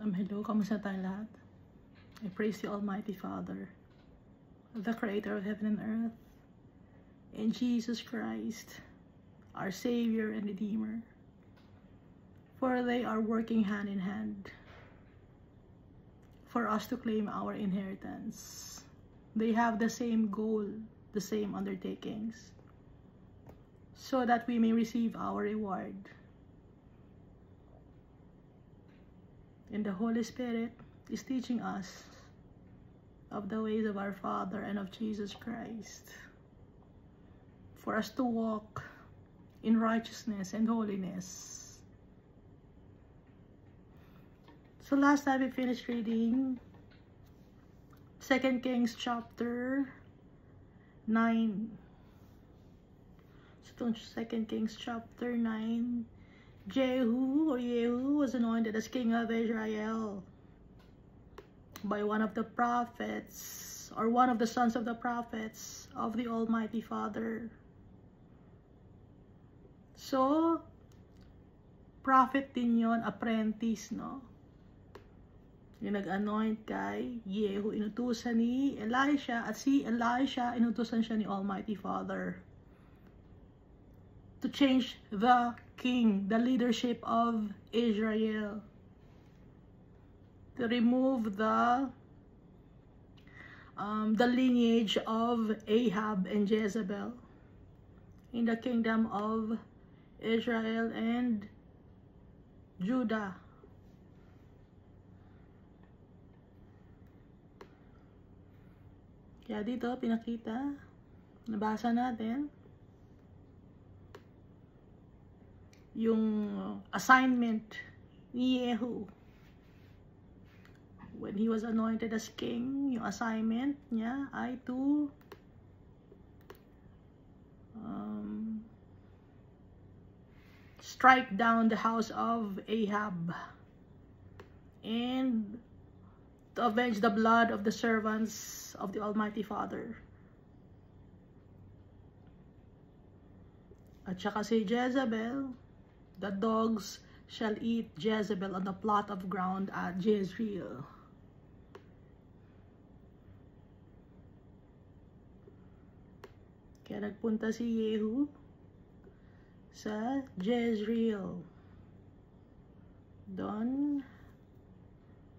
Hello, kamusta tayong lahat? I praise the Almighty Father, the Creator of heaven and earth, and Jesus Christ, our Savior and Redeemer, for they are working hand in hand for us to claim our inheritance. They have the same goal, the same undertakings, so that we may receive our reward. And the Holy Spirit is teaching us of the ways of our Father and of Jesus Christ, for us to walk in righteousness and holiness. So last time we finished reading 2 Kings chapter 9. So 2 Kings chapter 9, Jehu was anointed as king of Israel by one of the prophets, or one of the sons of the prophets of the Almighty Father. So, prophet din yun, apprentice, no? Yung nag-anoint kay Jehu, inutusan ni Elisha, at si Elisha, inutusan siya ni Almighty Father to change the king, the leadership of Israel, to remove the lineage of Ahab and Jezebel in the kingdom of Israel and Judah. Kaya dito pinakita, nabasa natin yung assignment ni Jehu when he was anointed as king. Yung assignment niya ay to strike down the house of Ahab and to avenge the blood of the servants of the Almighty Father. At saka si Jezebel, the dogs shall eat Jezebel on the plot of ground at Jezreel. Kaya nagpunta si Jehu sa Jezreel. Doon,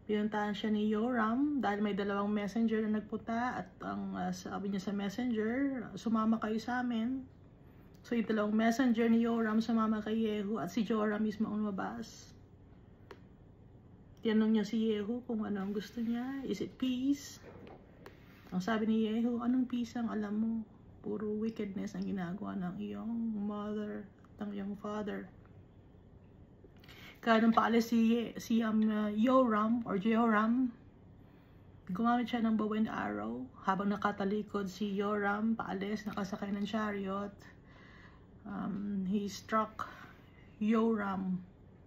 pinuntahan siya ni Joram dahil may dalawang messenger na nagpunta, at ang sabi niya sa messenger, sumama kayo sa amin. So yung dalawang messenger ni Joram sumama kay Jehu, at si Joram mismo ang lumabas. Tinanong niya si Jehu kung ano ang gusto niya. Is it peace? Ang sabi ni Jehu, anong peace ang alam mo? Puro wickedness ang ginagawa ng iyong mother, ng iyong father. Kaya nung paalis si Joram, gumamit siya ng bow and arrow habang nakatalikod si Joram paalis, nakasakay ng chariot. He struck Joram,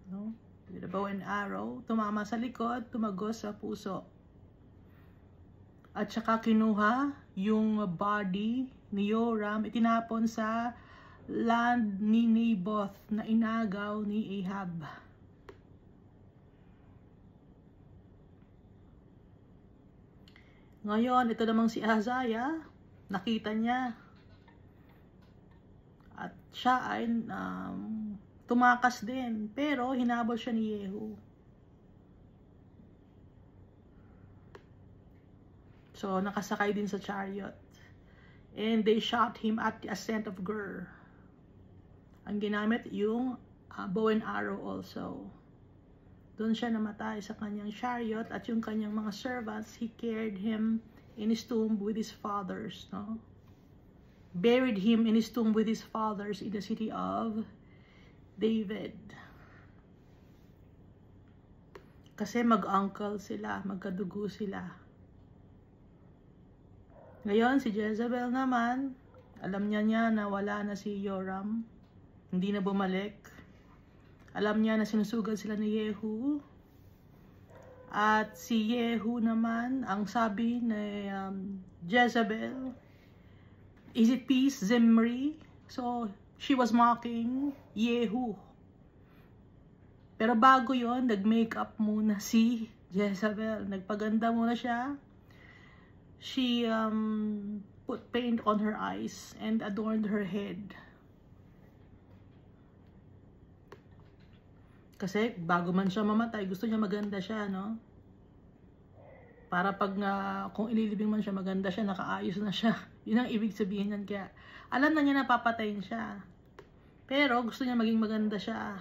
no, with a bow and arrow. Tumama sa likod, tumagos sa puso. At saka kinuha yung body ni Joram, itinapon sa land ni Naboth na inagaw ni Ahab. Ngayon, ito namang si Ahaziah, nakita niya. At siya ay tumakas din, pero hinabol siya ni Jehu. So, nakasakay din sa chariot. And they shot him at the ascent of Gur. Ang ginamit yung bow and arrow also. Doon siya namatay sa kanyang chariot, at yung kanyang mga servants, he carried him in his tomb with his fathers, no? Buried him in his tomb with his fathers in the city of David. Kasi mag-uncle sila, magkadugo sila. Ngayon, si Jezebel naman, alam niya na wala na si Joram, hindi na bumalik. Alam niya na sinusugad sila ni Jehu. At si Jehu naman, ang sabi ni Jezebel, is it peace, Zimri? So, she was mocking Jehu. Pero bago yon, nag-makeup muna si Jezebel. Nagpaganda muna siya. She put paint on her eyes and adorned her head. Kasi bago man siya mamatay, gusto niya maganda siya, no? Para pag kung ililibing man siya, maganda siya, nakaayos na siya. Yun ang ibig sabihin niyan. Kaya alam na niya na papatayin siya. Pero gusto niya maging maganda siya.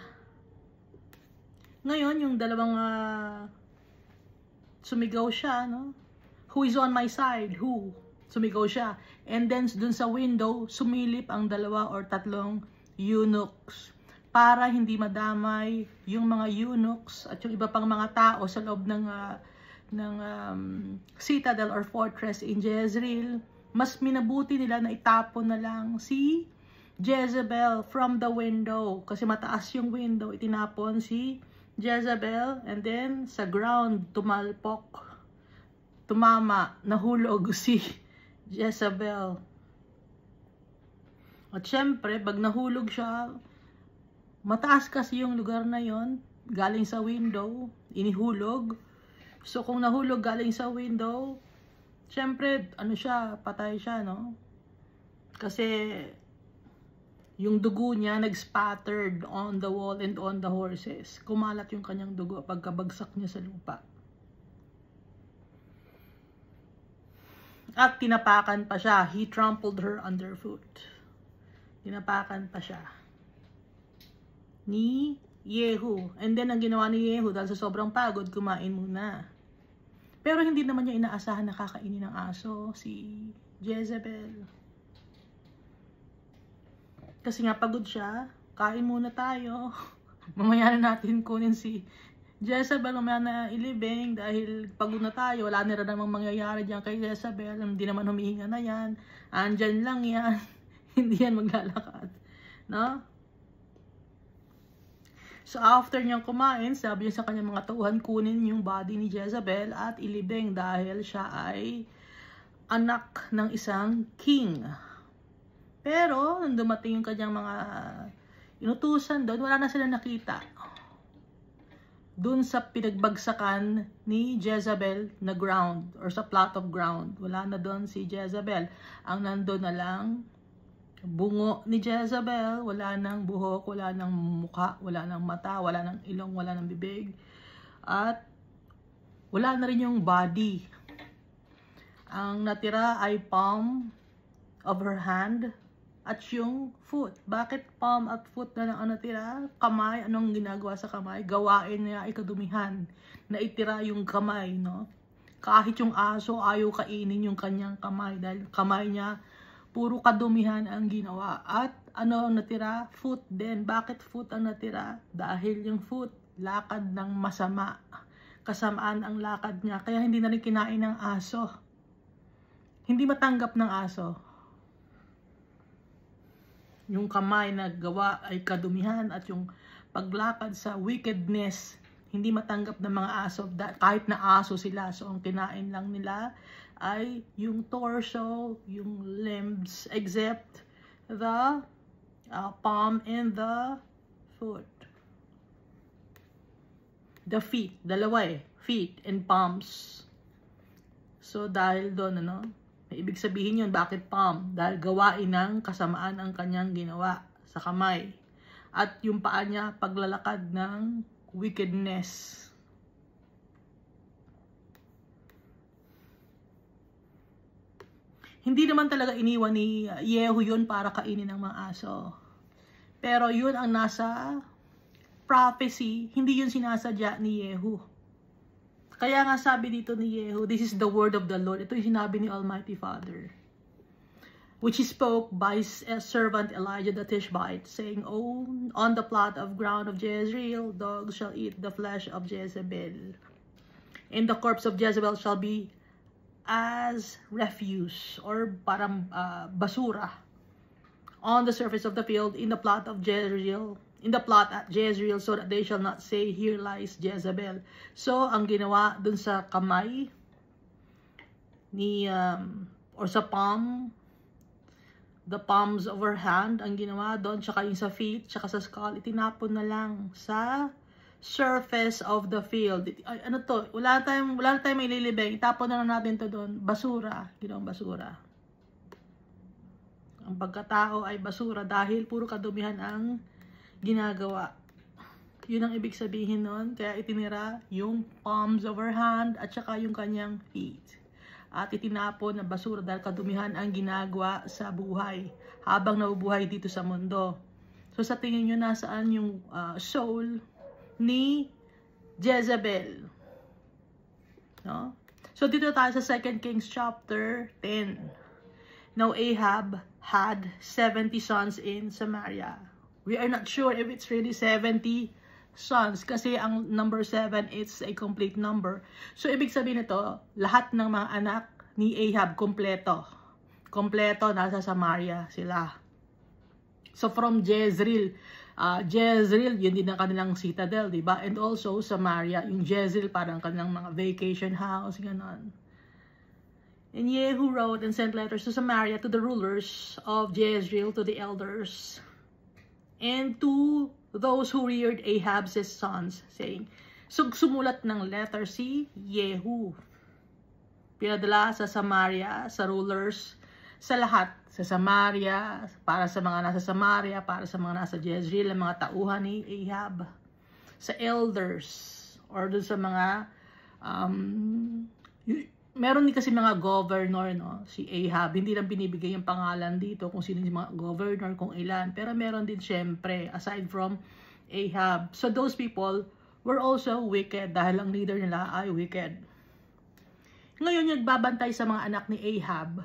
Ngayon, yung dalawang sumigaw siya, no? Who is on my side? Who? Sumigaw siya. And then, dun sa window, sumilip ang 2 or 3 eunuchs. Para hindi madamay yung mga eunuchs at yung iba pang mga tao sa loob ng citadel or fortress in Jezreel, mas minabuti nila na itapon na lang si Jezebel from the window. Kasi mataas yung window, itinapon si Jezebel, and then sa ground, tumama, nahulog si Jezebel. At syempre, pag nahulog siya, mataas kasi yung lugar na yon, galing sa window, inihulog. So kung nahulog galing sa window, syempre, patay siya, no? Kasi yung dugo niya nag-spattered on the wall and on the horses. Kumalat yung kanyang dugo pagkabagsak niya sa lupa. At tinapakan pa siya. He trampled her underfoot. Tinapakan pa siya ni Yehu. And then, ang ginawa ni Yehu, dahil sa sobrang pagod, kumain muna. Pero hindi naman niya inaasahan na kakainin ng aso si Jezebel. Kasi nga pagod siya, kain muna tayo. Mamaya na natin kunin si Jezebel, mamaya na ilibing dahil pagod na tayo. Wala na rin namang mangyayari dyan kay Jezebel. Hindi naman humihinga na yan. Andyan lang yan. Hindi yan maglalakad. No? So after niyang kumain, sabi niya sa kanyang mga tauhan, kunin yung body ni Jezebel at ilibing dahil siya ay anak ng isang king. Pero, nung dumating yung kanyang mga inutusan doon, wala na sila nakita. Doon sa pinagbagsakan ni Jezebel na ground or sa plot of ground, wala na doon si Jezebel. Ang nandun na lang, bungo ni Jezebel, wala nang buhok, wala nang mukha, wala nang mata, wala nang ilong, wala nang bibig. At wala na rin yung body. Ang natira ay palm of her hand at yung foot. Bakit palm at foot na lang ang natira? Kamay, anong ginagawa sa kamay? Gawain niya ay kadumihan. Naitira yung kamay, no? Kahit yung aso ayaw kainin yung kanyang kamay dahil kamay niya puro kadumihan ang ginawa. At ano ang natira? Foot din. Bakit foot ang natira? Dahil yung foot, lakad ng masama. Kasamaan ang lakad niya. Kaya hindi na rin kinain ng aso. Hindi matanggap ng aso. Yung kamay na gawa ay kadumihan at yung paglakad sa wickedness, hindi matanggap ng mga aso. Kahit na aso sila. So ang kinain lang nila ay yung torso, yung limbs, except the palm and the foot. The feet, dalawa feet and palms. So dahil doon, ibig sabihin yun, bakit palm? Dahil gawain ng kasamaan ang kanyang ginawa sa kamay. At yung paa niya, paglalakad ng wickedness. Hindi naman talaga iniwan ni Yehu yun para kainin ng mga aso. Pero yun ang nasa prophecy, hindi yun sinasadya ni Yehu. Kaya nga sabi dito ni Yehu, this is the word of the Lord. Ito yung sinabi ni Almighty Father, which he spoke by his servant Elijah the Tishbite, saying, "Oh, on the plot of ground of Jezreel, dogs shall eat the flesh of Jezebel, and the corpse of Jezebel shall be as refuse," or parang basura, "on the surface of the field in the plot of Jezreel, at Jezreel, so that they shall not say, here lies Jezebel." So ang ginawa dun sa kamay ni or sa palm, the palms of her hand, ang ginawa doon, tsaka yung sa feet, tsaka sa skull, itinapon na lang sa surface of the field. Ay, ano to? Wala tayong may lilibing. Itapon na lang natin to doon. Basura. Ginawang basura. Ang pagkatao ay basura dahil puro kadumihan ang ginagawa. Yun ang ibig sabihin nun. Kaya itinira yung palms of her hand at saka yung kanyang feet. At itinapon na basura dahil kadumihan ang ginagawa sa buhay habang nabubuhay dito sa mundo. So sa tingin nyo, nasaan yung soul ni Jezebel? No? So dito tayo sa 2 Kings chapter 10. Now Ahab had 70 sons in Samaria. We are not sure if it's really 70 sons kasi ang number 7 it's a complete number. So ibig sabihin nito, lahat ng mga anak ni Ahab kompleto. Kompleto nasa Samaria sila. So from Jezreel, Jezreel, yun din ang kanilang citadel, diba? And also Samaria, yung Jezreel parang kanilang mga vacation house, gano'n. And Jehu wrote and sent letters to Samaria to the rulers of Jezreel, to the elders, and to those who reared Ahab's sons, saying, so sumulat ng letter si Jehu. Pinadala sa Samaria, sa rulers, sa lahat, sa Samaria, para sa mga nasa Samaria, para sa mga nasa Jezreel, ang mga tauhan ni Ahab, sa elders, or dun sa mga, meron din kasi mga governor, no? Si Ahab, hindi lang binibigay yung pangalan dito kung sino yung mga governor, kung ilan, pero meron din syempre, aside from Ahab. So those people were also wicked dahil ang leader nila ay wicked. Ngayon, nagbabantay sa mga anak ni Ahab,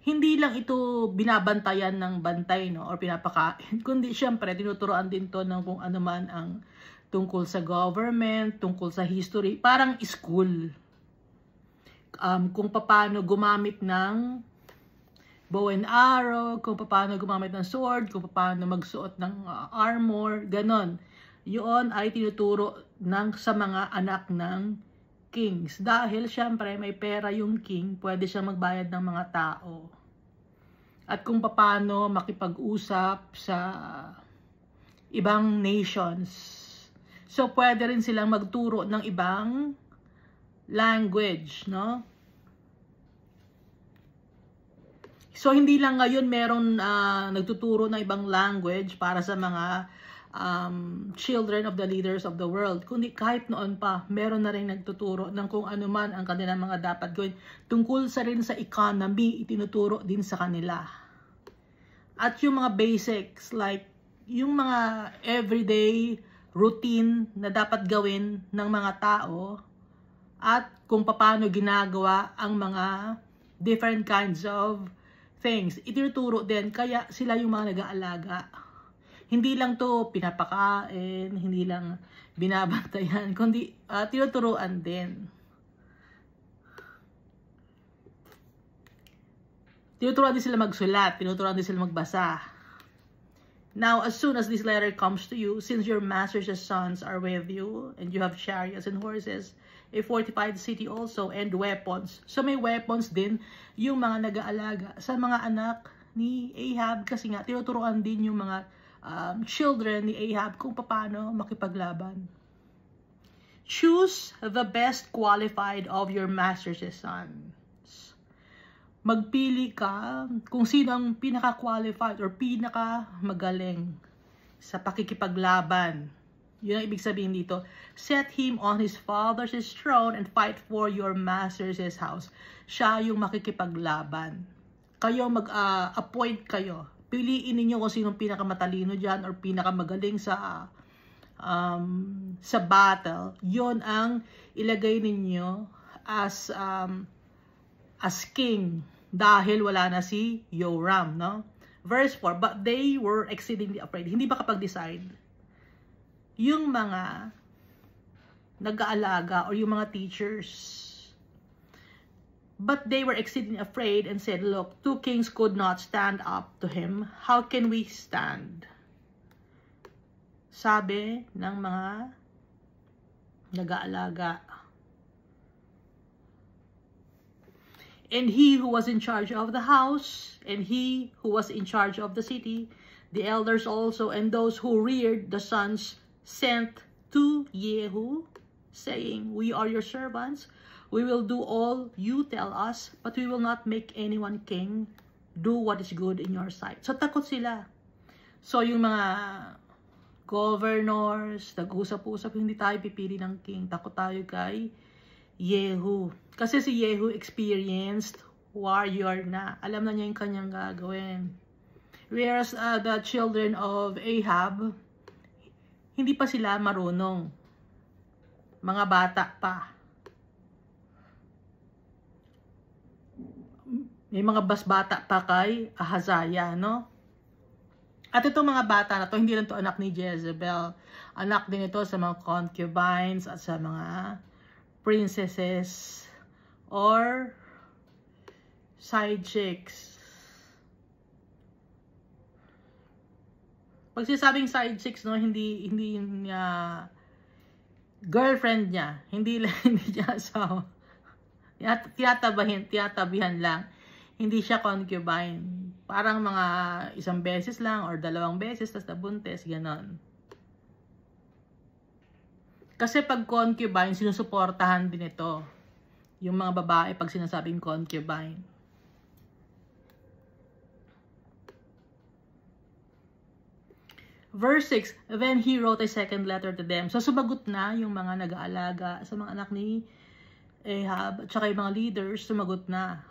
hindi lang ito binabantayan ng bantay, no, or pinapakain, kundi syempre tinuturoan din to ng kung ano man ang tungkol sa government, tungkol sa history, parang school. Kung paano gumamit ng bow and arrow, kung paano gumamit ng sword, kung paano magsuot ng armor, ganon. Yun ay tinuturo sa mga anak ng kings. Dahil syempre may pera yung king, pwede siyang magbayad ng mga tao. At kung paano makipag-usap sa ibang nations. So pwede rin silang magturo ng ibang language, no? So hindi lang ngayon meron nagtuturo ng ibang language para sa mga children of the leaders of the world, kundi kahit noon pa meron na rin nagtuturo ng kung ano man ang kanilang mga dapat gawin tungkol sa rin sa economy, itinuturo din sa kanila. At yung mga basics like yung mga everyday routine na dapat gawin ng mga tao at kung paano ginagawa ang mga different kinds of things, itinuturo din, kaya sila yung mga nag-aalaga. Hindi lang to pinapakain, hindi lang binabantayan, kundi tinuturuan din. Tinuturuan din sila magsulat, tinuturuan din sila magbasa. Now, as soon as this letter comes to you, since your master's sons are with you, and you have chariots and horses, a fortified city also, and weapons. So may weapons din yung mga nag-aalaga sa mga anak ni Ahab, kasi nga tinuturuan din yung mga children ni Ahab kung paano makipaglaban. Choose the best qualified of your master's sons. Magpili ka kung sino ang pinaka-qualified or pinaka-magaling sa pakikipaglaban. Yun ang ibig sabihin dito. Set him on his father's throne and fight for your master's house. Siya yung makikipaglaban. Kayo mag-appoint kayo. Piliin ninyo kung sinong pinakamatalino dyan or pinakamagaling sa battle. Yun ang ilagay ninyo as king. Dahil wala na si Joram, no? Verse 4, but they were exceedingly afraid. Hindi ba kapag-decide? Yung mga nag-aalaga or yung mga teachers. But they were exceedingly afraid and said, look, 2 kings could not stand up to him. How can we stand? Sabi ng mga nag-aalaga. And he who was in charge of the house, and he who was in charge of the city, the elders also, and those who reared the sons, sent to Jehu, saying, "We are your servants. We will do all you tell us, but we will not make anyone king. Do what is good in your sight." So takot sila. So yung mga governors, nag-usap-usap, hindi tayo pipili ng king. Takot tayo kay Jehu. Kasi si Jehu experienced warrior na. Alam na niya yung kanyang gagawin. Whereas the children of Ahab, hindi pa sila marunong. Mga bata pa. May mga bata pa kay Ahaziah, no? At itong mga bata na to, hindi lang to anak ni Jezebel. Anak din ito sa mga concubines at sa mga princesses or side chicks. Pag sinasabing side chicks, no, hindi niya girlfriend niya, hindi niya asawa. Tiyatabihan lang. Hindi siya concubine. Parang mga isang beses lang or dalawang beses, tas nabuntis, ganon. Kasi pag concubine, sinusuportahan din ito. Yung mga babae pag sinasabing concubine. Verse 6, then he wrote a second letter to them. So sumagot na yung mga nag-aalaga sa mga anak ni Ahab at saka yung mga leaders, sumagot na.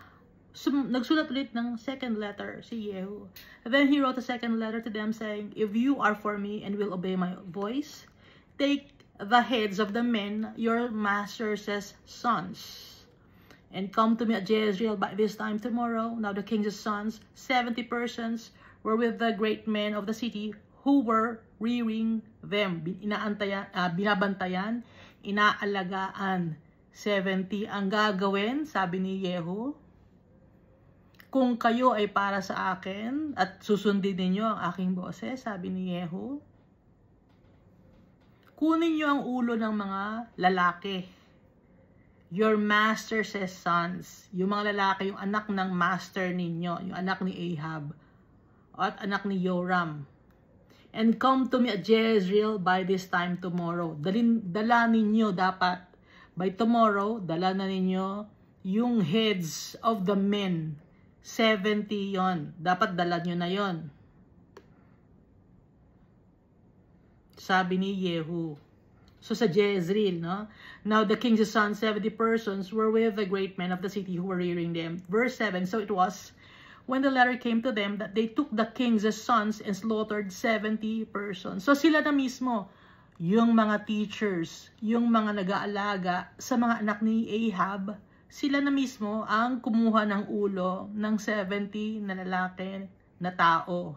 Nagsulat ulit ng second letter si Jehu. Then he wrote a second letter to them saying, "If you are for me and will obey my voice, take the heads of the men, your master's sons, and come to me at Jezreel by this time tomorrow." Now the king's sons, 70 persons, were with the great men of the city who were rearing them. Binabantayan, inaalagaan. 70 ang gagawin, sabi ni Jehu. Kung kayo ay para sa akin at susundin ninyo ang aking boses, sabi ni Jehu, kunin niyo ang ulo ng mga lalaki. Your master's sons. Yung mga lalaki, yung anak ng master ninyo, yung anak ni Ahab at anak ni Joram. And come to me at Jezreel by this time tomorrow. Dala ninyo dapat. By tomorrow, dala na ninyo yung heads of the men. 70 yon. Dapat dala nyo na yon. Sabi ni Jehu. So sa Jezreel, no? Now the king's sons, 70 persons, were with the great men of the city who were rearing them. Verse 7, so it was, when the letter came to them, that they took the king's sons and slaughtered 70 persons. So sila na mismo, yung mga teachers, yung mga nag-aalaga sa mga anak ni Ahab, sila na mismo ang kumuha ng ulo ng 70 na lalaki na tao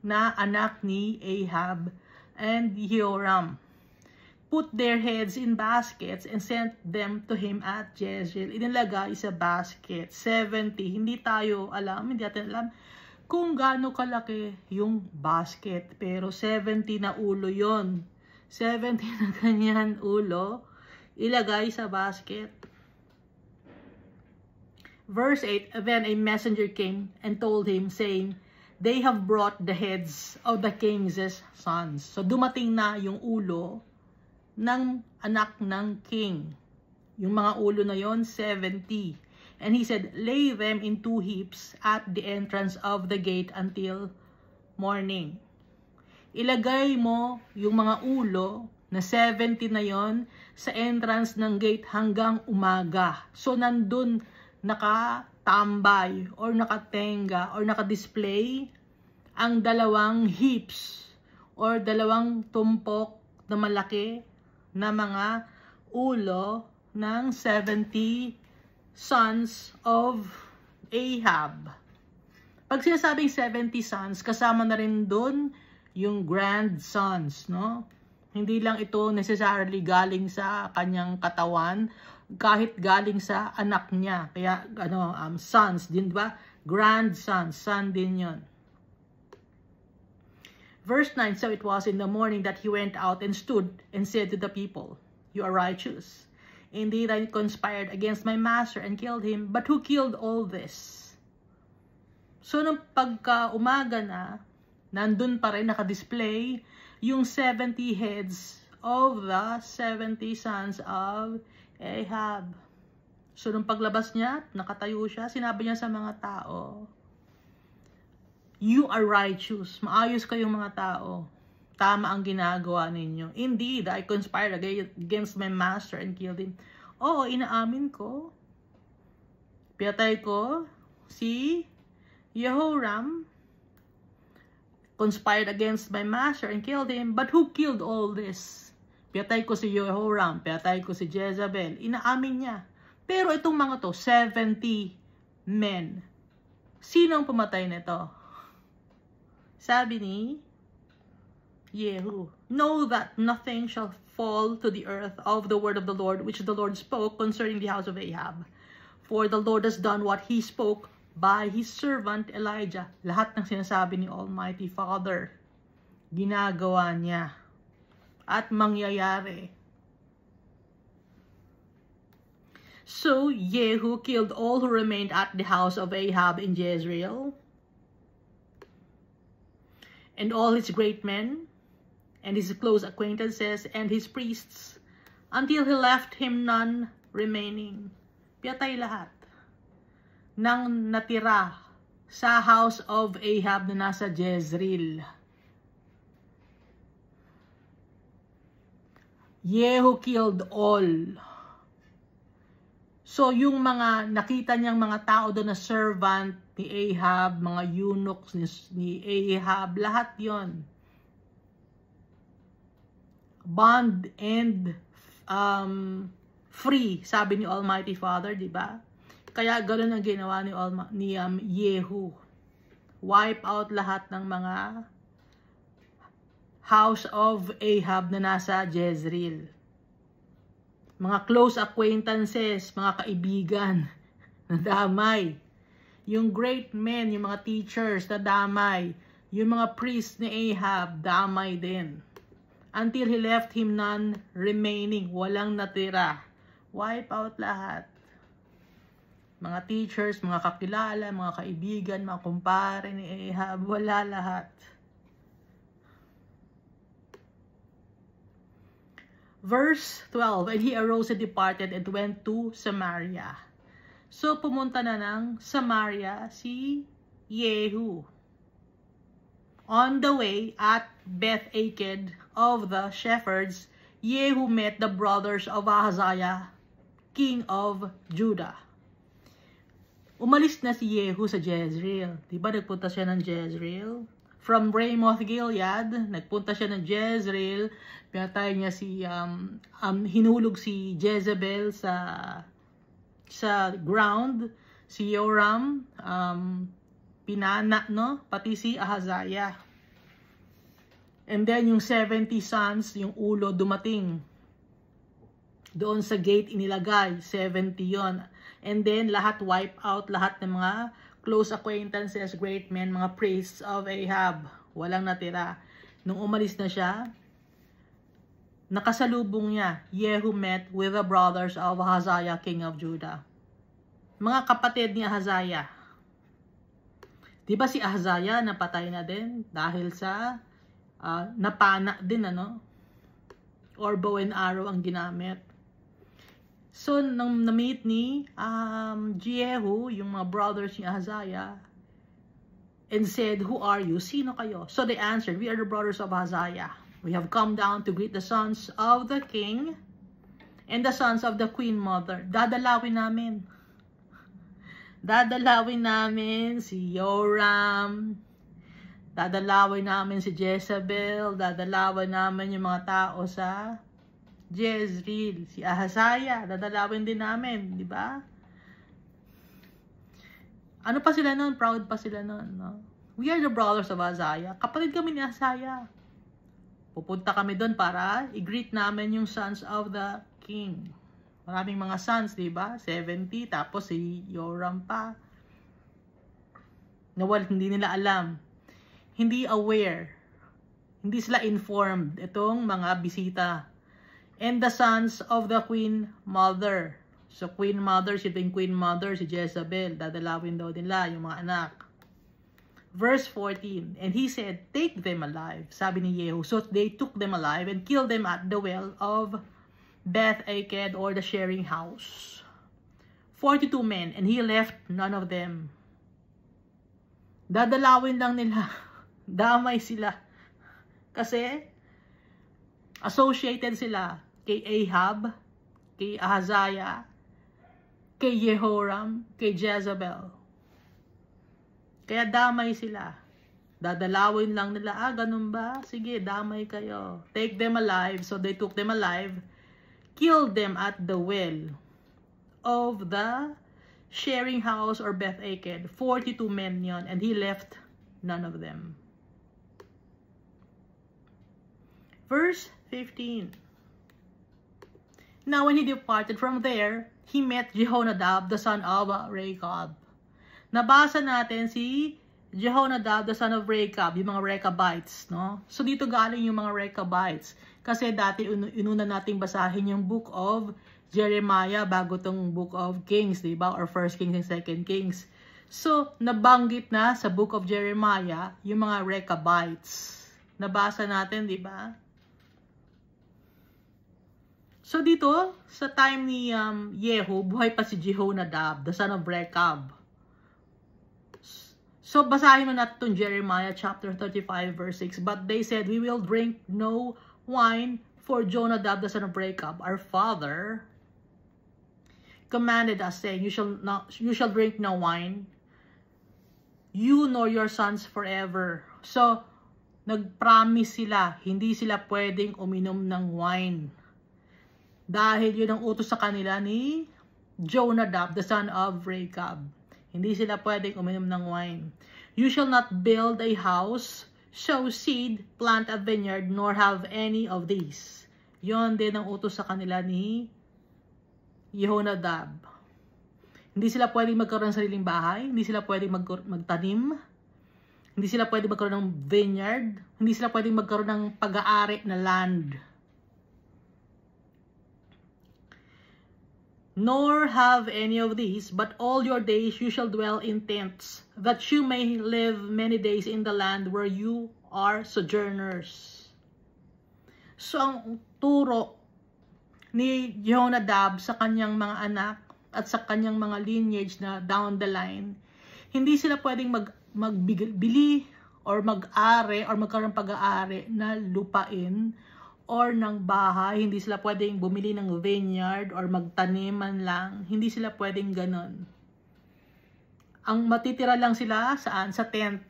na anak ni Ahab and Joram. Put their heads in baskets and sent them to him at Jezreel. Inilagay sa basket. 70. Hindi natin alam kung gaano kalaki yung basket. Pero 70 na ulo yon. 70 na ganyan ulo, ilagay sa basket. Verse 8, then a messenger came and told him, saying, they have brought the heads of the king's sons. So dumating na yung ulo ng anak ng king. Yung mga ulo na yon, 70. And he said, lay them in 2 heaps at the entrance of the gate until morning. Ilagay mo yung mga ulo na 70 na yon sa entrance ng gate hanggang umaga. So nandun nakatambay or nakatenga or nakadisplay ang 2 heaps or 2 tumpok na malaki na mga ulo ng 70 sons of Ahab. Pag sinasabing 70 sons, kasama na rin doon yung grandsons, no? Hindi lang ito necessarily galing sa kanyang katawan, kahit galing sa anak niya. Kaya sons din, ba? Grandsons, son din yun. Verse 9, so it was in the morning that he went out and stood and said to the people, you are righteous. Indeed, I conspired against my master and killed him. But who killed all this? So, nung pagka umaga na, nandun pa rin nakadisplay yung 70 heads of the 70 sons of Ahab. So, nung paglabas niya, nakatayo siya, sinabi niya sa mga tao, you are righteous. Maayos kayong mga tao. Tama ang ginagawa ninyo. Indeed, I conspired against my master and killed him. Oo, inaamin ko. Pinatay ko si Jehoram, conspired against my master and killed him. But who killed all this? Pinatay ko si Jehoram, pinatay ko si Jezebel. Inaamin niya. Pero itong mga to, 70 men. Sino ang pumatay nito? Sabi ni Yehu, know that nothing shall fall to the earth of the word of the Lord, which the Lord spoke concerning the house of Ahab. For the Lord has done what he spoke by his servant Elijah. Lahat ng sinasabi ni Almighty Father, ginagawa niya at mangyayari. So Yehu killed all who remained at the house of Ahab in Jezreel, and all his great men, and his close acquaintances, and his priests, until he left him none remaining. Pinatay lahat ng natira sa house of Ahab na nasa Jezreel. Yehu killed all. So, yung mga nakita niyang mga tao doon na servant ni Ahab, mga eunuchs ni Ahab, lahat yon, bond and free, sabi ni Almighty Father, di ba? Kaya ganoon ang ginawa ni Yehu. Wipe out lahat ng mga house of Ahab na nasa Jezreel. Mga close acquaintances, mga kaibigan, nadamay. Yung great men, yung mga teachers, nadamay. Yung mga priests ni Ahab, damay din. Until he left him none remaining, walang natira. Wipe out lahat. Mga teachers, mga kakilala, mga kaibigan, mga kumpare ni Ahab, wala lahat. Verse 12, and he arose and departed and went to Samaria. So, pumunta na ng Samaria si Yehu. On the way at Beth-Eked of the shepherds, Yehu met the brothers of Ahaziah, king of Judah. Umalis na si Yehu sa Jezreel. Diba nagpunta siya ng Jezreel? From Ramoth Gilead, nagpunta siya ng Jezreel. Pinatay niya si, hinulog si Jezebel sa ground. Si Joram, pinana, no? Pati si Ahaziah. And then yung 70 sons, yung ulo dumating. Doon sa gate inilagay, 70 yon. And then lahat wipe out, lahat ng mga close acquaintances, great men, mga priests of Ahab. Walang natira. Nung umalis na siya, nakasalubong niya, Yehu met with the brothers of Ahaziah, king of Judah. Mga kapatid ni Ahaziah. Diba si Ahaziah napatay na din dahil sa napana din, ano? Or bow and arrow ang ginamit. So, nang na-meet ni Jehu, yung mga brothers ni Ahaziah, and said, who are you? Sino kayo? So they answered, we are the brothers of Ahaziah. We have come down to greet the sons of the king and the sons of the queen mother. Dadalawin namin. Dadalawin namin si Joram. Dadalawin namin si Jezebel. Dadalawin namin yung mga tao sa Jezreel, si Ahaziah, dadalawin din namin, di ba? Ano pa sila noon? Proud pa sila noon, no? We are the brothers of Ahaziah. Kapatid kami ni Ahaziah. Pupunta kami doon para i-greet namin yung sons of the king. Maraming mga sons, di ba? 70, tapos si Joram pa. Hindi nila alam. Hindi aware. Hindi sila informed. Itong mga bisita. And the sons of the queen mother. So, queen mother, si queen mother, si Jezebel. Dadalawin daw nila yung mga anak. Verse 14, and he said, take them alive, sabi ni Jehu. So they took them alive and killed them at the well of Beth-Eked, or the sharing house. 42 men, and he left none of them. Dadalawin lang nila. Damay sila. Kasi, associated sila kay Ahab, kay Ahaziah, kay Jehoram, kay Jezebel. Kaya damay sila. Dadalawin lang nila, ganun ba? Sige, damay kayo. Take them alive. So they took them alive, killed them at the well of the sharing house, or Beth-Eked. 42 men yon, and he left none of them. Verse 15. Now when he departed from there, he met Jehonadab, the son of Rechab. Nabasa natin si Jehonadab, the son of Rechab, yung mga Rechabites, no? So dito galing yung mga Rechabites. Kasi dati inuna nating basahin yung book of Jeremiah bago tong book of Kings, diba? Or 1 Kings and 2 Kings. So, nabanggit na sa book of Jeremiah yung mga Rechabites. Nabasa natin, diba? So, dito, sa time ni Jehu, buhay pa si Jehonadab, the son of Rechab. So, basahin mo natin itong Jeremiah chapter 35 verse 6. But they said, we will drink no wine, for Jonadab, the son of Rechab, our father, commanded us, saying, you shall drink no wine, you nor your sons forever. So, nag-promise sila, hindi sila pwedeng uminom ng wine. Dahil yun ang utos sa kanila ni Jonadab, the son of Rechab. Hindi sila pwedeng uminom ng wine. You shall not build a house, sow seed, plant a vineyard, nor have any of these. Yon din ang utos sa kanila ni Jehonadab. Hindi sila pwedeng magkaroon ng sariling bahay, hindi sila pwedeng magtanim, hindi sila pwedeng magkaroon ng vineyard, hindi sila pwedeng magkaroon ng pag-aari na land. Nor have any of these, but all your days you shall dwell in tents, that you may live many days in the land where you are sojourners. So, ang turo ni Jehonadab sa kanyang mga anak at sa kanyang mga lineage na down the line, hindi sila pwedeng magbili or mag-ari or magkaroon pag-aari na lupain or ng bahay. Hindi sila pwedeng bumili ng vineyard or magtaniman lang. Hindi sila pwedeng ganon. Ang matitira lang sila saan? Sa tent.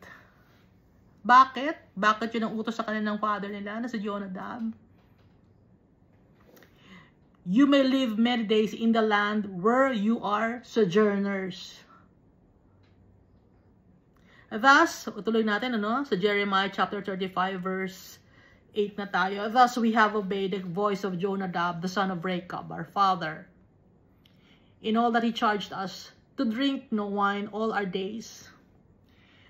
Bakit? Bakit yun ang utos sa kanilang father nila na si Jonadab? You may live many days in the land where you are sojourners. Thus, tuloy natin sa Jeremiah chapter 35 verse 8 na tayo. Thus we have obeyed the voice of Jonadab, the son of Rechab, our father, in all that he charged us, to drink no wine all our days.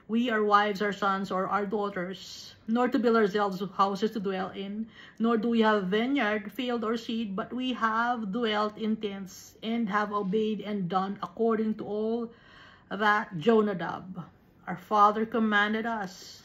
We, our wives, our sons, or our daughters, nor to build ourselves houses to dwell in, nor do we have vineyard, field, or seed, but we have dwelt in tents, and have obeyed and done according to all that Jonadab, our father, commanded us.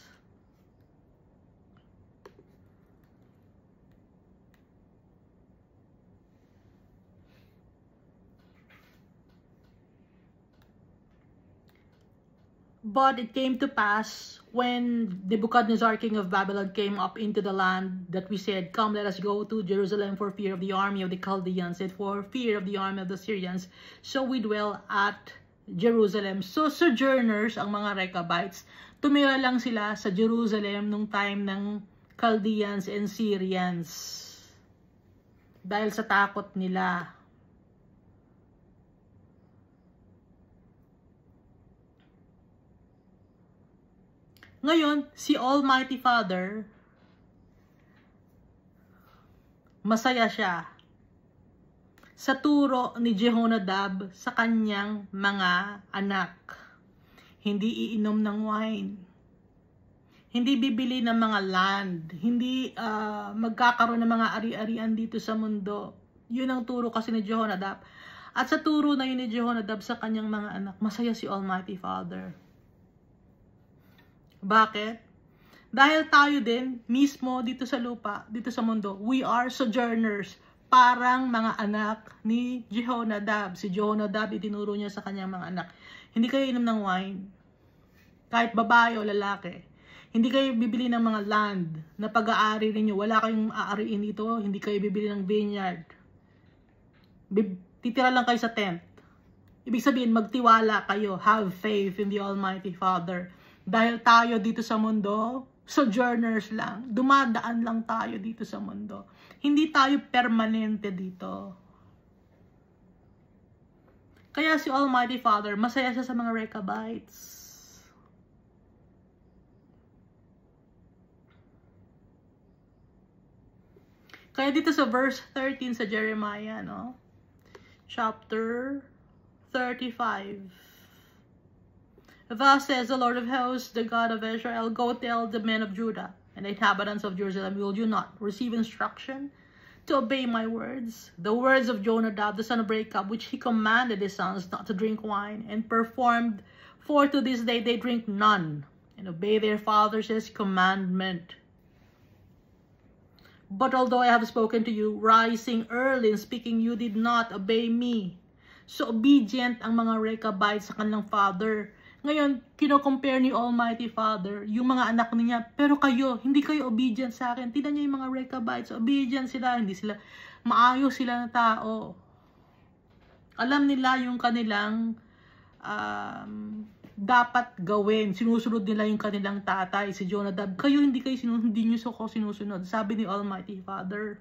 But it came to pass, when Nebuchadnezzar, king of Babylon, came up into the land, that we said, come, let us go to Jerusalem for fear of the army of the Chaldeans and for fear of the army of the Syrians. So we dwell at Jerusalem. So sojourners, ang mga Rechabites, tumira lang sila sa Jerusalem nung time ng Chaldeans and Syrians. Dahil sa takot nila. Ngayon, si Almighty Father, masaya siya sa turo ni Jehonadab sa kanyang mga anak. Hindi iinom ng wine. Hindi bibili ng mga land. Hindi magkakaroon ng mga ari-arian dito sa mundo. Yun ang turo kasi ni Jehonadab. At sa turo na yun ni Jehonadab sa kanyang mga anak, masaya si Almighty Father. Bakit? Dahil tayo din, mismo dito sa lupa, dito sa mundo, we are sojourners. Parang mga anak ni Jehonadab. Si Jehonadab, itinuro niya sa kanyang mga anak. Hindi kayo inom ng wine. Kahit babae o lalaki. Hindi kayo bibili ng mga land na pag-aari ninyo. Wala kayong aariin dito. Hindi kayo bibili ng vineyard. Titira lang kayo sa tent. Ibig sabihin, magtiwala kayo. Have faith in the Almighty Father. Dahil tayo dito sa mundo, sojourners lang. Dumadaan lang tayo dito sa mundo. Hindi tayo permanente dito. Kaya si Almighty Father, masaya siya sa mga Rechabites. Kaya dito sa verse 13 sa Jeremiah, no? Chapter 35. Thus says the Lord of hosts, the God of Israel, go tell the men of Judah and the inhabitants of Jerusalem, will you not receive instruction to obey my words? The words of Jonadab, the son of Rechab, which he commanded his sons not to drink wine, and performed, for to this day they drink none, and obey their fathers' commandment. But although I have spoken to you, rising early and speaking, you did not obey me. So obedient ang mga Rechabites sa kanilang father. Ngayon, kino-compare ni Almighty Father yung mga anak niya. Pero kayo, hindi kayo obedient sa akin. Tignan niyo yung mga Rechabites, obedient sila. Hindi sila, maayos sila na tao. Alam nila yung kanilang dapat gawin. Sinusunod nila yung kanilang tatay, si Jonadab. Kayo hindi kayo hindi nyo sinusunod. Sabi ni Almighty Father,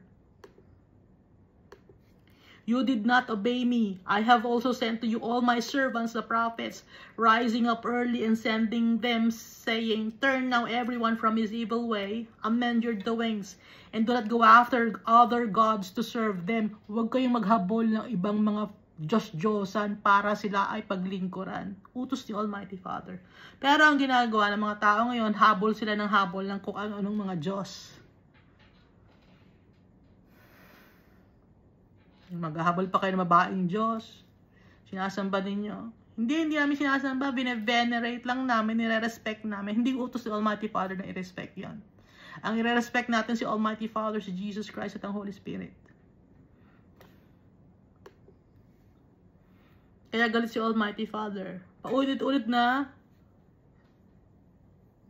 you did not obey me. I have also sent to you all my servants, the prophets, rising up early and sending them, saying, turn now everyone from his evil way, amend your doings, and do not go after other gods to serve them. Huwag kayong maghabol ng ibang mga Diyos-Diyosan para sila ay paglingkuran. Utos ni Almighty Father. Pero ang ginagawa ng mga tao ngayon, habol sila ng habol ng kung ano-anong mga Diyos. Maghahabol pa kayo ng mabaing Diyos. Sinasamba ninyo. Hindi namin sinasamba. Bine-venerate lang namin. Nire-respect namin. Hindi utos ni Almighty Father na i-respect yan. Ang i-respect natin si Almighty Father, si Jesus Christ at ang Holy Spirit. Kaya galit si Almighty Father. Paulit-ulit na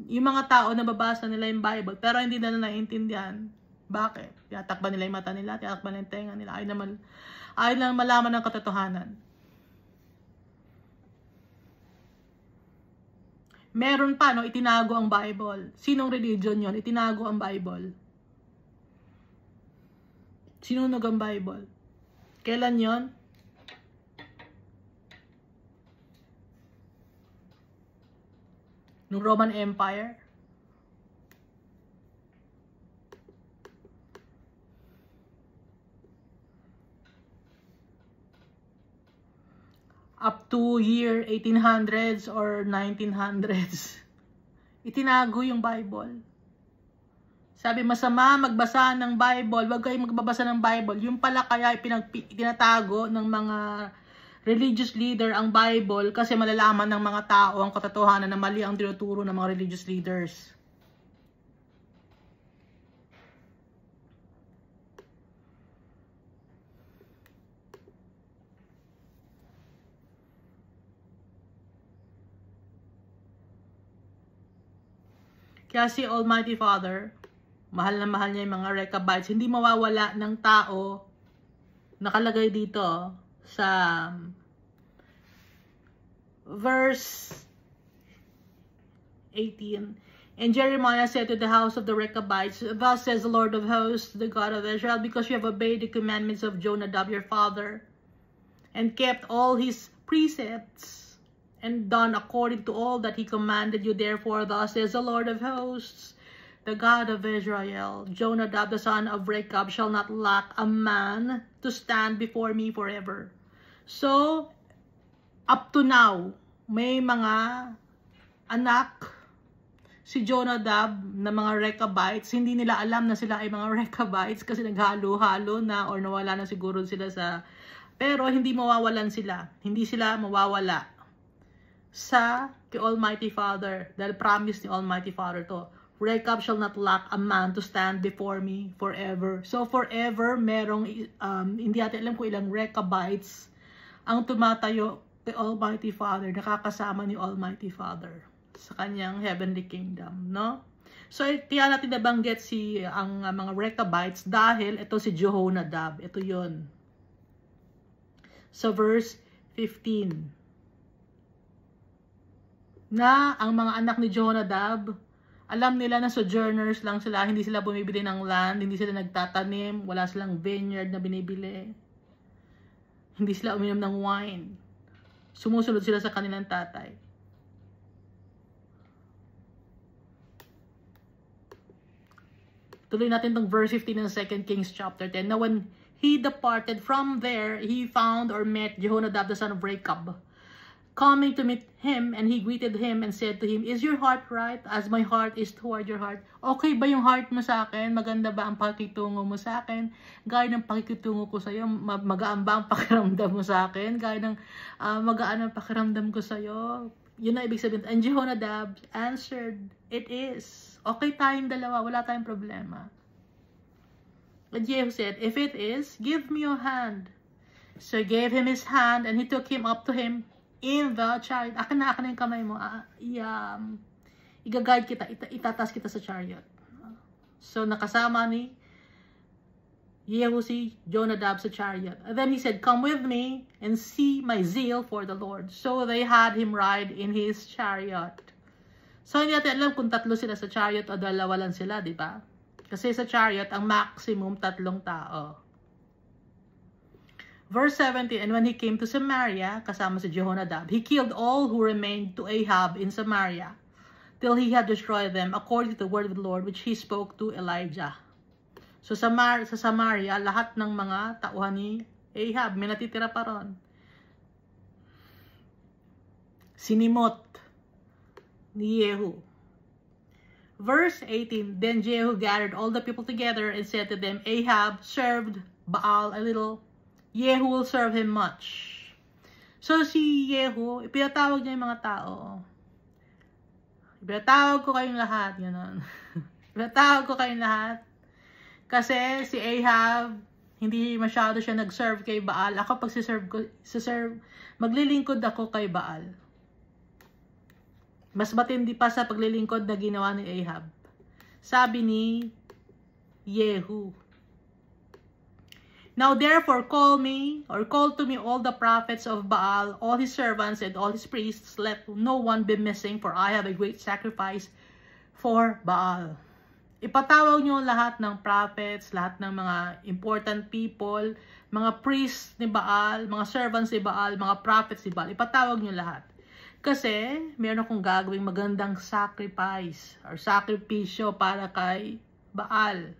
yung mga tao na babasa nila yung Bible pero hindi na naiintindihan. Bakit? Tinatakpan nila yung mata nila, tinatakpan nila yung tenga nila. Ayaw lang malaman ng katotohanan. Meron pa, no, itinago ang Bible. Sinong religion yon? Itinago ang Bible. Sinunog ang Bible. Kailan yon? Nung Roman Empire. Up to year 1800s or 1900s. Itinago yung Bible. Sabi, masama magbasa ng Bible. Huwag kayong magbabasa ng Bible. Yung pala kaya itinatago ng mga religious leader ang Bible kasi malalaman ng mga tao ang katotohanan na mali ang tinuturo ng mga religious leaders. Kaya si Almighty Father, mahal na mahal niya yung mga Rechabites, hindi mawawala ng tao nakalagay dito sa verse 18. And Jeremiah said to the house of the Rechabites, thus says the Lord of hosts, the God of Israel, because you have obeyed the commandments of Jonadab your father, and kept all his precepts, and done according to all that he commanded you, therefore thus says the Lord of hosts, the God of Israel, Jonadab the son of Rechab shall not lack a man to stand before me forever. So, up to now, may mga anak si Jonadab na mga Rechabites. Hindi nila alam na sila ay mga Rechabites kasi naghalo-halo na or nawala na siguro sila sa... Pero hindi mawawalan sila. Hindi sila mawawala. sa kay Almighty Father. Dahil promise ni Almighty Father to. Rechab shall not lack a man to stand before me forever. So forever, merong, hindi natin alam kung ilang Rechabites ang tumatayo kay Almighty Father, nakakasama ni Almighty Father sa kanyang heavenly kingdom, no? So, kaya natin nabanggit ang mga Rechabites dahil ito si Jehonadab. Ito yun. So, verse 15. Na ang mga anak ni Jehonadab, alam nila na sojourners lang sila, hindi sila bumibili ng land, hindi sila nagtatanim, wala silang vineyard na binibili. Hindi sila uminom ng wine. Sumusunod sila sa kanilang tatay. Tuloy natin tong verse 15 ng 2 Kings chapter 10. Now when he departed from there, he found or met Jehonadab the son of Rechab, coming to meet him, and he greeted him and said to him, "Is your heart right as my heart is toward your heart?" Okay ba yung heart mo sa akin? Maganda ba ang pakikitungo mo sa akin? Gaya ng pakikitungo ko sa iyo, magaan ba ang pakiramdam mo sa akin? Gaya ng magaan ang pakiramdam ko sa iyo? Yun na ibig sabihin. And Jehonadab answered, "It is." Okay tayong dalawa, wala tayong problema. And Jehu said, "If it is, give me your hand." So he gave him his hand, and he took him up to him in the chariot. Akin na yung kamay mo. I-guide kita, itatas kita sa chariot. So, nakasama ni Jehu si Jonadab sa chariot. And then he said, "Come with me and see my zeal for the Lord." So, they had him ride in his chariot. So, hindi natin alam kung tatlo sila sa chariot o dalawa lang sila, di ba? Kasi sa chariot, ang maximum 3 tao. Verse 17, and when he came to Samaria, kasama si Jehonadab, he killed all who remained to Ahab in Samaria, till he had destroyed them, according to the word of the Lord, which he spoke to Elijah. So sa Samaria, lahat ng mga tauhan ni Ahab, may natitira pa ron. Sinimot ni Jehu. Verse 18, then Jehu gathered all the people together and said to them, "Ahab served Baal a little, Jehu will serve him much." So si Jehu, ipinatawag niya yung mga tao. Ipinatawag ko kayong lahat. Gano'n. Ipinatawag ko kayong lahat. Kasi si Ahab, hindi masyado siya nag-serve kay Baal. Ako pag maglilingkod ako kay Baal. Mas matindi pa sa paglilingkod na ginawa ni Ahab. Sabi ni Jehu, "Now therefore call to me all the prophets of Baal, all his servants and all his priests, let no one be missing, for I have a great sacrifice for Baal." Ipatawag nyo lahat ng prophets, lahat ng mga important people, mga priests ni Baal, mga servants ni Baal, mga prophets ni Baal. Ipatawag nyo lahat. Kasi meron akong gagawing magandang sacrifice or sakripisyo para kay Baal.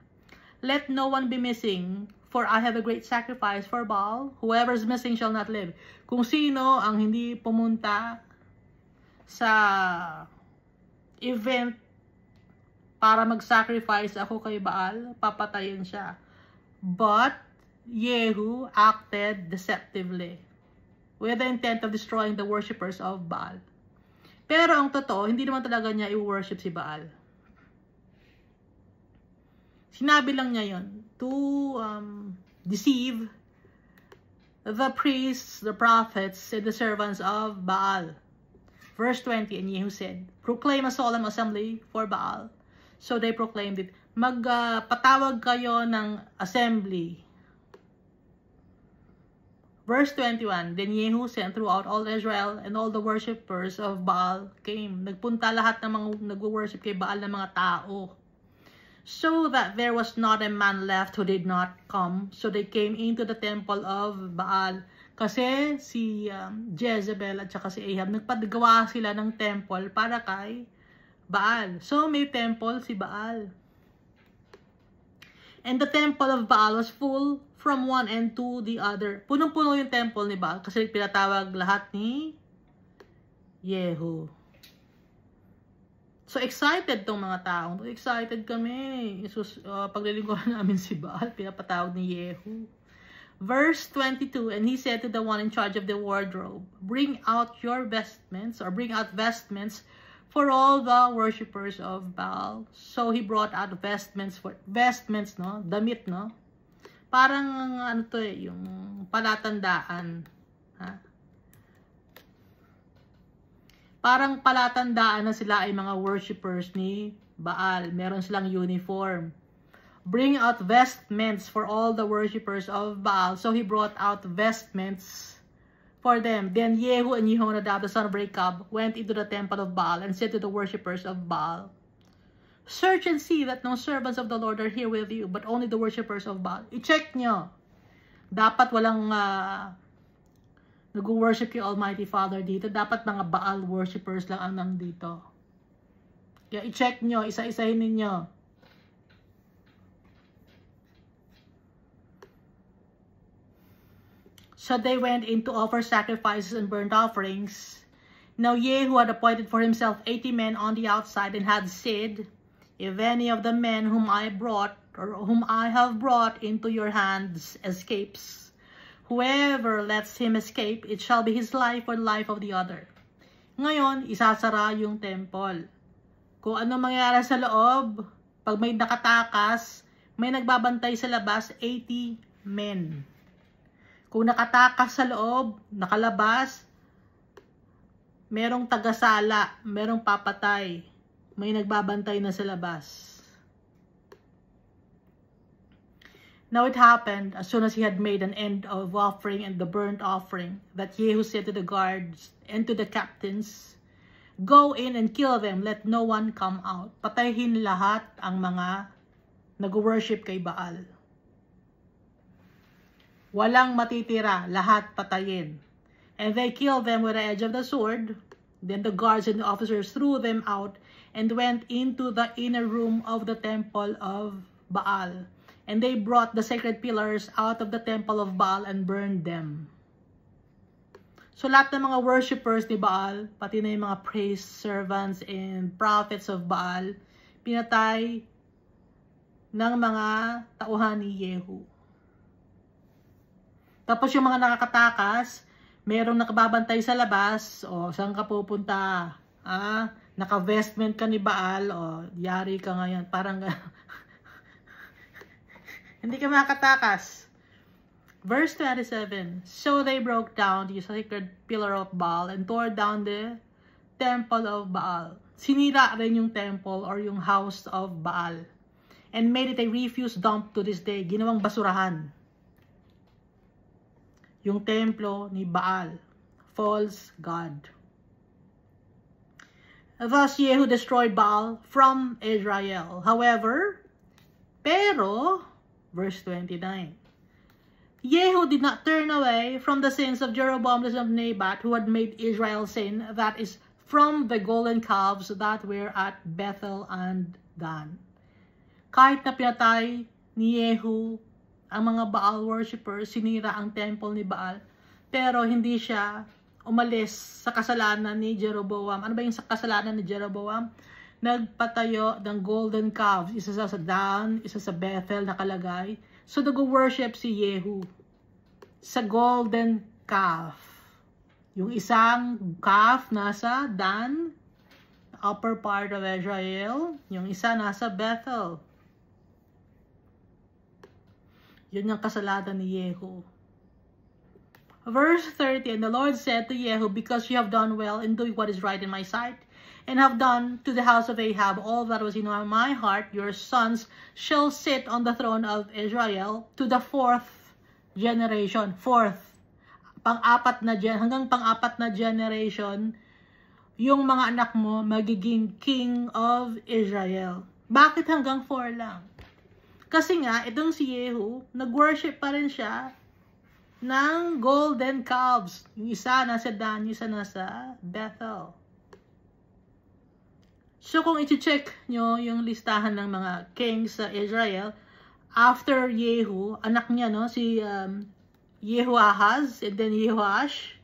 Let no one be missing, for I have a great sacrifice for Baal. Whoever is missing shall not live. Kung sino ang hindi pumunta sa event para mag-sacrifice ako kay Baal, papatayin siya. But Jehu acted deceptively with the intent of destroying the worshippers of Baal. Pero ang totoo, hindi naman talaga niya i-worship si Baal. Sinabi lang niya yon to deceive the priests, the prophets, and the servants of Baal. Verse 20, and Jehu said, "Proclaim a solemn assembly for Baal." So they proclaimed it. Magpatawag kayo ng assembly. Verse 21, then Jehu sent throughout all Israel, and all the worshippers of Baal came. Nagpunta lahat ng mga nag-worship kay Baal ng mga tao. So that there was not a man left who did not come. So they came into the temple of Baal. Kasi si Jezebel at saka si Ahab, nagpagawa sila ng temple para kay Baal. So may temple si Baal. And the temple of Baal was full from one end to the other. Punong-puno yung temple ni Baal kasi pinatawag lahat ni Jehu. So excited tong mga taong. Excited kami. Paglilingkuran namin si Baal, pinapatawag ni Jehu. Verse 22, and he said to the one in charge of the wardrobe, bring out your vestments, or bring out vestments for all the worshippers of Baal. So he brought out vestments, no? Damit, no? Parang, ano to eh, yung palatandaan. Ha? Parang palatandaan na sila ay mga worshippers ni Baal. Meron silang uniform. Bring out vestments for all the worshippers of Baal. So he brought out vestments for them. Then Jehu and Jehonadab, the son of Rechab, went into the temple of Baal and said to the worshippers of Baal, search and see that no servants of the Lord are here with you, but only the worshippers of Baal. I-check nyo. Dapat walang nag-worship kay Almighty Father dito. Dapat mga Baal worshippers lang ang nandito. Kaya i-check nyo, isa-isahin ninyo. So they went in to offer sacrifices and burnt offerings. Now Jehu had appointed for himself 80 men on the outside and had said, if any of the men whom I brought, or whom I have brought into your hands escapes, whoever lets him escape, it shall be his life or the life of the other. Ngayon, isasara yung temple. Kung ano mangyari sa loob, pag may nakatakas, may nagbabantay sa labas, 80 men. Kung nakatakas sa loob, nakalabas, merong tagasala, merong papatay, may nagbabantay na sa labas. Now it happened, as soon as he had made an end of offering and the burnt offering, that Jehu said to the guards and to the captains, go in and kill them, let no one come out. Patayin lahat ang mga nag-worship kay Baal. Walang matitira, lahat patayin. And they killed them with the edge of the sword. Then the guards and the officers threw them out and went into the inner room of the temple of Baal. And they brought the sacred pillars out of the temple of Baal and burned them. So lahat ng mga worshippers ni Baal, pati na yung mga praise servants and prophets of Baal, pinatay ng mga tauhan ni Jehu. Tapos yung mga nakakatakas, merong nakababantay sa labas, o saan ka pupunta? Naka-vestment ka ni Baal, o yari ka ngayon. Parang hindi ka makatakas. Verse 27, so they broke down the sacred pillar of Baal and tore down the temple of Baal. Sinira rin yung temple or yung house of Baal and made it a refuse dump to this day. Ginawang basurahan yung templo ni Baal, false god. Thus Jehu destroyed Baal from Israel. However, verse 29, Jehu did not turn away from the sins of Jeroboam the son of Nebat, who had made Israel sin, that is, from the golden calves that were at Bethel and Dan. Kahit na pinatay ni Jehu ang mga Baal worshippers, sinira ang temple ni Baal, pero hindi siya umalis sa kasalanan ni Jeroboam. Ano ba yung kasalanan ni Jeroboam? Nagpatayo ng golden calves, isa sa Dan, isa sa Bethel nakalagay. So nag-worship si Jehu sa golden calf. Yung isang calf nasa Dan, upper part of Israel, yung isa nasa Bethel. Yun yung kasalanan ni Jehu. Verse 30, and the Lord said to Jehu, because you have done well in doing what is right in my sight, and have done to the house of Ahab all that was in my heart, your sons shall sit on the throne of Israel to the fourth generation. Hanggang pang-apat na generation, yung mga anak mo magiging king of Israel. Bakit hanggang 4 lang? Kasi nga, itong si Jehu, nag-worship pa rin siya ng golden calves. Yung isa nasa Dan, yung isa nasa Bethel. So kung i-check nyo yung listahan ng mga kings sa Israel, after Jehu, anak niya, no, si Jehoahaz, and then Jehoash,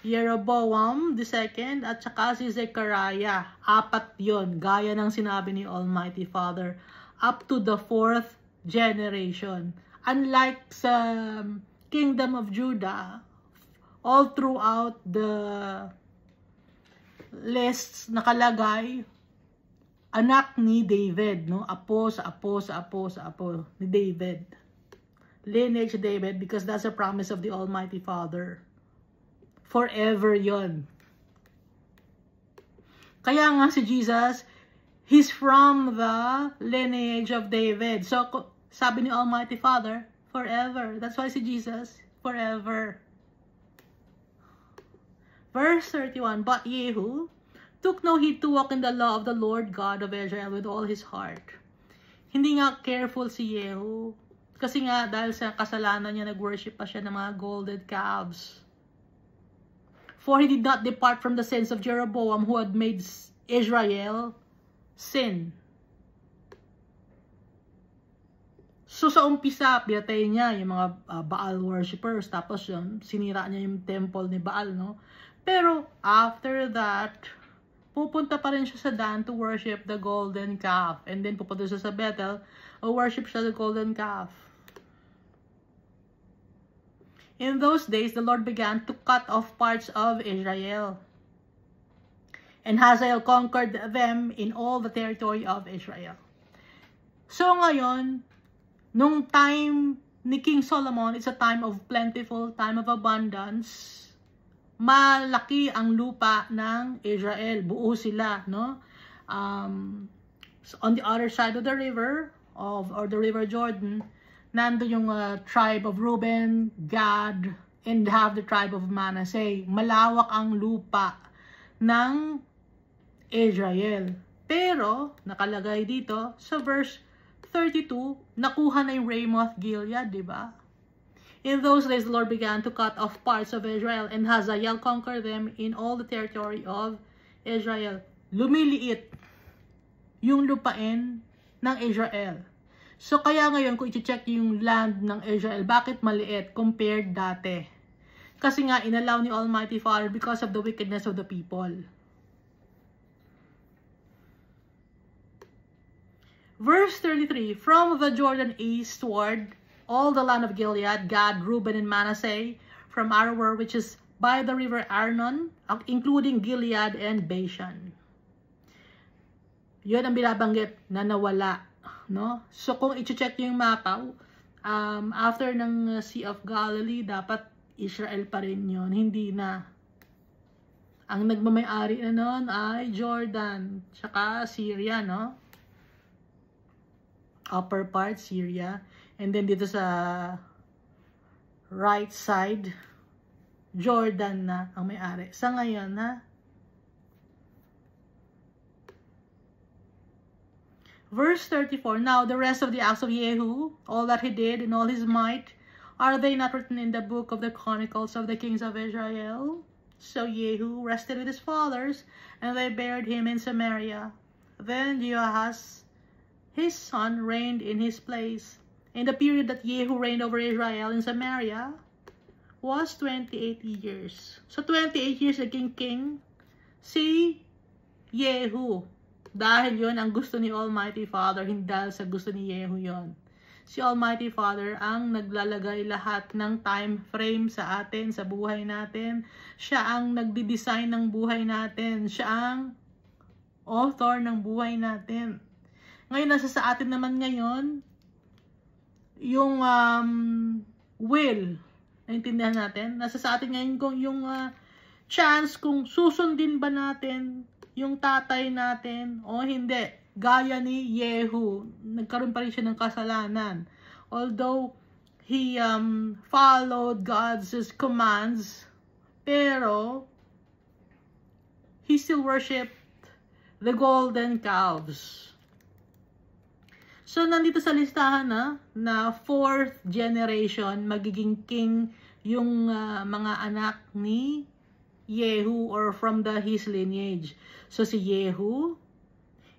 Jeroboam II, at saka si Zechariah. 4 yon, gaya ng sinabi ni Almighty Father, up to the 4th generation. Unlike sa kingdom of Judah, all throughout the lists nakalagay, anak ni David, no? Apo sa apo sa apo sa apo ni David. Lineage David, because that's a promise of the Almighty Father. Forever yon. Kaya nga si Jesus, He's from the lineage of David. So, sabi ni Almighty Father, forever. That's why si Jesus, forever. Verse 31, But Jehu took no heed to walk in the law of the Lord God of Israel with all his heart. Hindi nga careful si Jehu. Kasi nga, dahil sa kasalanan niya, nag-worship pa siya ng mga golden calves. For he did not depart from the sins of Jeroboam, who had made Israel sin. So sa umpisa, pinatay niya yung mga Baal worshippers, tapos sinira niya yung temple ni Baal, no? Pero after that, pupunta pa rin siya sa Dan to worship the golden calf. And then pupunta siya sa Bethel, worship siya the golden calf. In those days, the Lord began to cut off parts of Israel. And Hazael conquered them in all the territory of Israel. So ngayon, nung time ni King Solomon, it's a time of plentiful, time of abundance. Malaki ang lupa ng Israel. Buo sila, no? So on the other side of the river, or the river Jordan, nando yung tribe of Reuben, Gad, and half the tribe of Manasseh. Malawak ang lupa ng Israel. Pero, nakalagay dito, sa verse 32, nakuha na yung Ramoth Gilead, di ba? In those days, the Lord began to cut off parts of Israel, and Hazael conquered them in all the territory of Israel. Lumiliit yung lupain ng Israel. So, kaya ngayon, kung i-check yung land ng Israel, bakit maliit compared dati? Kasi nga, inalaw ni Almighty Father because of the wickedness of the people. Verse 33, From the Jordan eastward, all the land of Gilead, Gad, Reuben, and Manasseh, from Aroer, which is by the river Arnon, including Gilead and Bashan. Yun ang binabanggit na nawala. No? So, kung i-check yung mapa, after ng Sea of Galilee, dapat Israel pa rin yun. Hindi na. Ang nagmamayari na nun ay Jordan, tsaka Syria, no? Upper part, Syria. And then dito sa right side, Jordan na ang may-ari. Sa ngayon, ha? Verse 34, Now the rest of the acts of Jehu, all that he did and all his might, are they not written in the book of the Chronicles of the kings of Israel? So Jehu rested with his fathers, and they buried him in Samaria. Then Jehoahaz, his son, reigned in his place. In the period that Jehu reigned over Israel in Samaria was 28 years. So 28 years naging king si Jehu. Dahil yun ang gusto ni Almighty Father, hindi dahil sa gusto ni Jehu yun. Si Almighty Father ang naglalagay lahat ng time frame sa atin, sa buhay natin. Siya ang nagdi-design ng buhay natin. Siya ang author ng buhay natin. Ngayon, nasa sa atin naman ngayon, yung will, naintindihan natin, nasa sa atin ngayon kung yung chance kung susundin ba natin yung tatay natin o hindi. Gaya ni Jehu, nagkaroon pa rin siya ng kasalanan. Although he followed God's commands, pero he still worshipped the golden calves. So, nandito sa listahan na 4th generation, magiging king yung mga anak ni Jehu or from his lineage. So, si Jehu,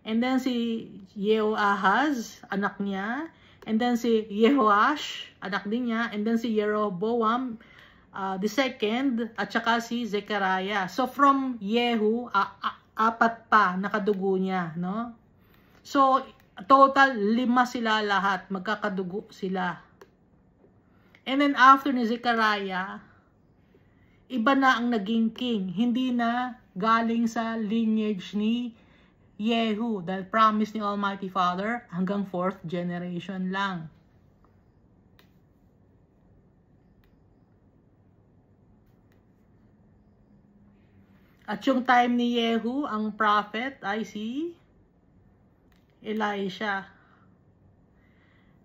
and then si Jehoahaz, anak niya, and then si Jehoash, anak din niya, and then si Jeroboam, the second, at saka si Zechariah. So, from Jehu, 4 pa nakadugo niya, no? So, total 5 sila lahat, magkakadugo sila. And then after ni Zechariah, iba na ang naging king. Hindi na galing sa lineage ni Yehu. Dahil promise ni Almighty Father, hanggang 4th generation lang. At yung time ni Yehu, ang prophet ay si Elisha.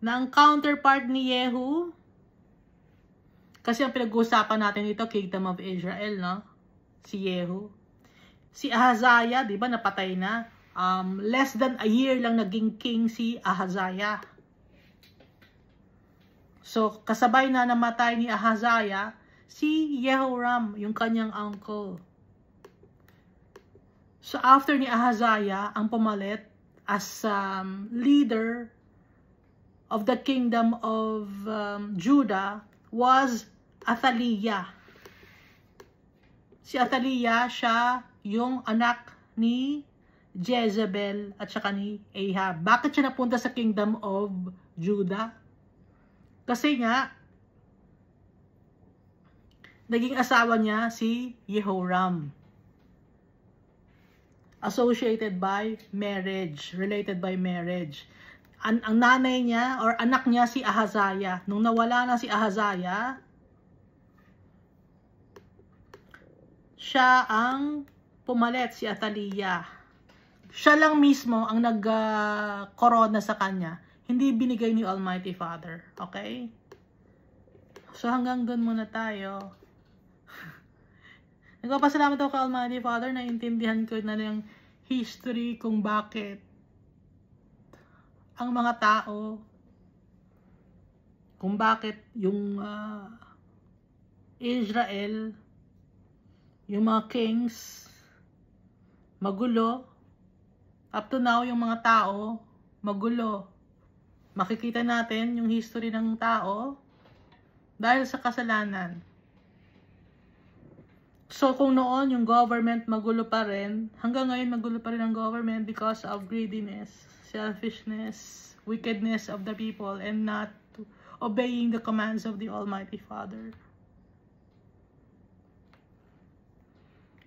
Na ang counterpart ni Yehu, kasi ang pinag-uusapan natin dito, Kingdom of Israel, no? Si Yehu. Si Ahaziah, di ba, napatay na. Less than a year lang naging king si Ahaziah. So, kasabay na namatay ni Ahaziah, si Jehoram, yung kanyang uncle. So, after ni Ahaziah, ang pumalit as leader of the kingdom of Judah was Athaliah. Si Athaliah, siya yung anak ni Jezebel at saka ni Ahab. Bakit siya napunta sa kingdom of Judah? Kasi nga, naging asawa niya si Jehoram. Associated by marriage, related by marriage. Ang nanay niya or anak niya si Ahaziah. Nung nawala na si Ahaziah, siya ang pumalit, si Athaliah. Siya lang mismo ang nag-corona sa kanya. Hindi binigay ni Almighty Father. Okay? So hanggang doon muna tayo. Nagpapasalamat ako kay Almighty Father na intindihan ko na yung history kung bakit ang mga tao, kung bakit yung Israel, yung mga kings, magulo. Up to now, yung mga tao, magulo. Makikita natin yung history ng tao dahil sa kasalanan. So, kung noon yung government magulo pa rin, hanggang ngayon magulo pa rin ang government because of greediness, selfishness, wickedness of the people, and not obeying the commands of the Almighty Father.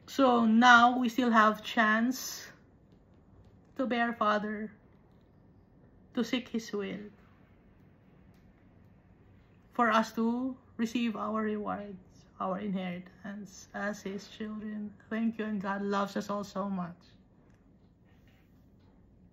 So, now we still have chance to obey our Father, to seek His will, for us to receive our rewards, our inheritance as His children. Thank you, and God loves us all so much.